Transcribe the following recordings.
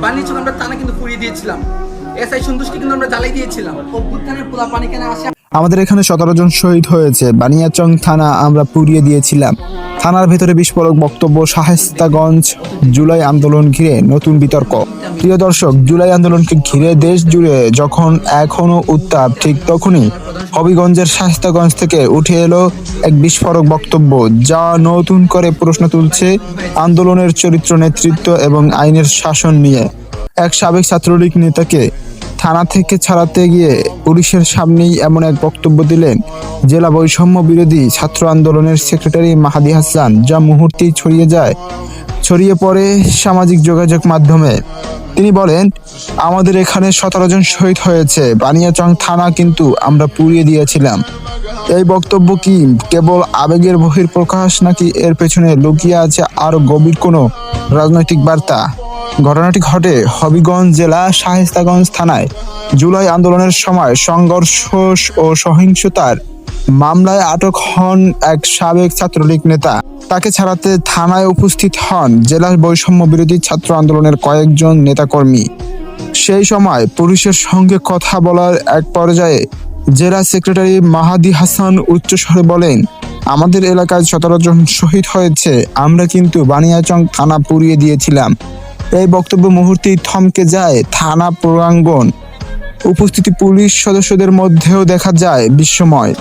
বানিয়েছিল আমরা থানা কিন্তু পুড়িয়ে দিয়েছিলাম। এসআই সন্তোষকে কিন্তু আমরা জ্বালাই দিয়েছিলাম। অভ্যুত্থানের পোলা পানি কেন আসে? আমাদের এখানে 17 জন শহীদ হয়েছে, বানিয়াচং থানা আমরা পুড়িয়ে দিয়েছিলাম। থানার ভেতরে বিস্ফোরক বক্তব্য, শায়েস্তাগঞ্জ জুলাই আন্দোলন ঘিরে নতুন বিতর্ক। প্রিয় দর্শক, জুলাই আন্দোলনকে ঘিরে দেশ জুড়ে যখন এখনো উত্তাপ, ঠিক তখনই হবিগঞ্জের শায়েস্তাগঞ্জ থেকে উঠে এলো এক বিস্ফোরক বক্তব্য, যা নতুন করে প্রশ্ন তুলছে আন্দোলনের চরিত্র, নেতৃত্ব এবং আইনের শাসন নিয়ে। এক সাবেক ছাত্রলীগ নেতাকে থানা থেকে ছাড়াতে গিয়ে পুলিশের সামনেই এমন এক বক্তব্য দিলেন জেলা বৈষম্য বিরোধী ছাত্র আন্দোলনের সেক্রেটারি মাহাদি হাসান, যা মুহূর্তেই ছড়িয়ে পড়ে সামাজিক যোগাযোগ মাধ্যমে। তিনি বলেন, আমাদের এখানে 17 জন শহীদ হয়েছে, বানিয়াচং থানা কিন্তু আমরা পুড়িয়ে দিয়েছিলাম। এই বক্তব্য কি কেবল আবেগের বহিঃপ্রকাশ, নাকি এর পেছনে লুকিয়ে আছে আরো গভীর কোনো রাজনৈতিক বার্তা? ঘটনাটি ঘটে হবিগঞ্জ জেলা শায়েস্তাগঞ্জ থানায় জুলাই আন্দোলনের সময় সংঘর্ষ ও সহিংসতার মামলায় আটক হন এক সাবেক ছাত্রলীগ নেতা। তাকে ছাড়াতে থানায় উপস্থিত হন জেলা বৈষম্য বিরোধী ছাত্র আন্দোলনের কয়েকজন নেতাকর্মী। সেই সময় পুলিশের সঙ্গে কথা বলার এক পর্যায়ে জেলা সেক্রেটারি মাহাদি হাসান উচ্চস্বরে বলেন, আমাদের এলাকায় 17 জন শহীদ হয়েছে, আমরা কিন্তু বানিয়াচং থানা পুড়িয়ে দিয়েছিলাম। এই বক্তব্য মুহূর্তেই থমকে যায় থানা প্রাঙ্গণ। উপস্থিত পুলিশ সদস্যদের মধ্যেও দেখা যায় বিস্ময়।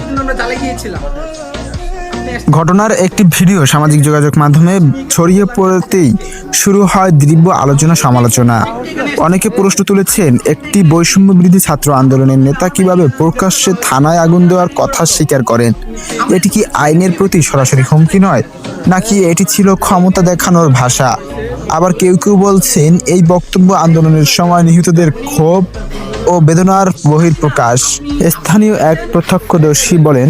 ঘটনার একটি ভিডিও সামাজিক যোগাযোগ মাধ্যমে ছড়িয়ে পড়তেই শুরু হয় তীব্র আলোচনা সমালোচনা। অনেকে প্রশ্ন তুলেছেন, একটি বৈষম্য বিরোধী ছাত্র আন্দোলনের নেতা কিভাবে প্রকাশ্যে থানায় আগুন দেওয়ার কথা স্বীকার করেন? এটি কি আইনের প্রতি সরাসরি হুমকি নয়, নাকি এটি ছিল ক্ষমতা দেখানোর ভাষা? আবার কেউ কেউ বলছেন, এই বক্তব্য আন্দোলনের সময় নিহতদের ক্ষোভ ও বেদনার বহিঃপ্রকাশ। স্থানীয় এক প্রত্যক্ষদর্শী বলেন,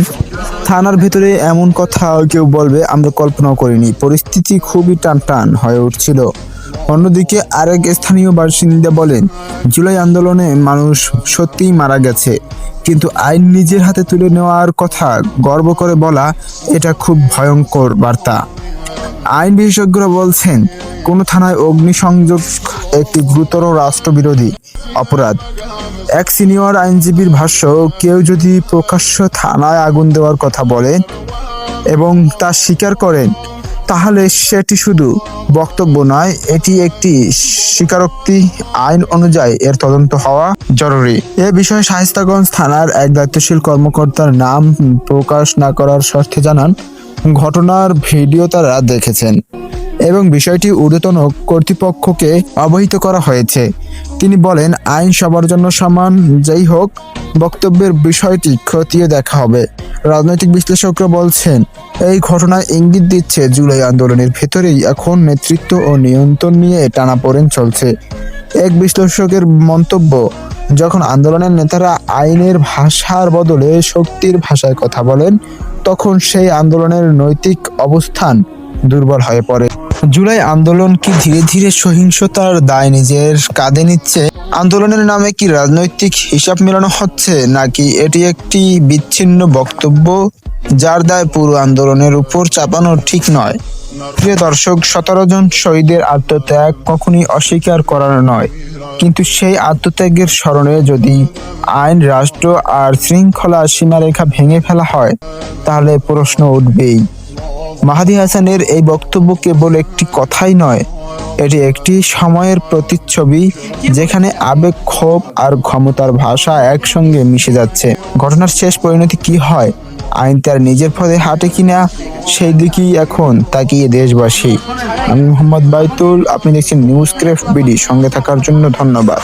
থানার ভেতরে এমন কথা কেউ বলবে আমরা কল্পনাও করিনি, পরিস্থিতি খুবই টানটান হয়ে উঠছিল। অন্যদিকে আরেক স্থানীয় বাসিন্দা বলেন, জুলাই আন্দোলনে মানুষ সত্যিই মারা গেছে, কিন্তু আইন নিজের হাতে তুলে নেওয়ার কথা গর্ব করে বলা, এটা খুব ভয়ঙ্কর বার্তা। আইন বিশেষজ্ঞরা বলছেন, কোন থানায় অগ্নিসংযোগ একটি গুরুতর রাষ্ট্রবিরোধী অপরাধ। এক সিনিয়র আইনজীবীর ভাষ্য, কেউ যদি প্রকাশ্য থানায় আগুন দেওয়ার কথা বলেন এবং তা স্বীকার করেন, তাহলে সেটি শুধু বক্তব্য নয়, এটি একটি স্বীকারোক্তি। আইন অনুযায়ী এর তদন্ত হওয়া জরুরি। এ বিষয়ে শায়েস্তাগঞ্জ থানার এক দায়িত্বশীল কর্মকর্তার নাম প্রকাশ না করার শর্তে জানান, ঘটনার ভিডিও তারা দেখেছেন এবং বিষয়টি ঊর্ধ্বতন কর্তৃপক্ষকে অবহিত করা হয়েছে। তিনি বলেন, আইন সবার জন্য সমান, যাই হোক বক্তব্যের বিষয়টি খতিয়ে দেখা হবে। রাজনৈতিক বিশ্লেষকরা বলছেন, এই ঘটনায় ইঙ্গিত দিচ্ছে জুলাই আন্দোলনের ভেতরেই এখন নেতৃত্ব ও নিয়ন্ত্রণ নিয়ে টানাপোড়েন চলছে। এক বিশ্লেষকের মন্তব্য, যখন আন্দোলনের নেতারা আইনের ভাষার বদলে শক্তির ভাষায় কথা বলেন, তখন সেই আন্দোলনের নৈতিক অবস্থান দুর্বল হয়ে পড়ে। জুলাই আন্দোলন কি ধীরে ধীরে সহিংসতার দায় নিজের কাঁধে নিচ্ছে? আন্দোলনের নামে কি রাজনৈতিক হিসাব মেলানো হচ্ছে, নাকি এটি একটি বিচ্ছিন্ন বক্তব্য যার দায় পুরো আন্দোলনের উপর চাপানো ঠিক নয়? প্রিয় দর্শক, 17 জন শহীদের আত্মত্যাগ কখনই অস্বীকার করার নয়, কিন্তু সেই আত্মত্যাগের স্মরণে যদি আইন, রাষ্ট্র আর শৃঙ্খলা সীমারেখা ভেঙে ফেলা হয়, তাহলে প্রশ্ন উঠবেই। মাহাদি হাসানের এই বক্তব্য কেবল একটি কথাই নয়, এটি একটি সময়ের প্রতিচ্ছবি, যেখানে আবেগ, ক্ষোভ আর ক্ষমতার ভাষা একসঙ্গে মিশে যাচ্ছে। ঘটনার শেষ পরিণতি কি হয়, আইন তার নিজের পথে হাঁটে কিনা, সেই দিকেই এখন তাকিয়ে দেশবাসী। আমি মোহাম্মদ বাইতুল, আপনি দেখছেন নিউজ ক্রাফট বিডি। সঙ্গে থাকার জন্য ধন্যবাদ।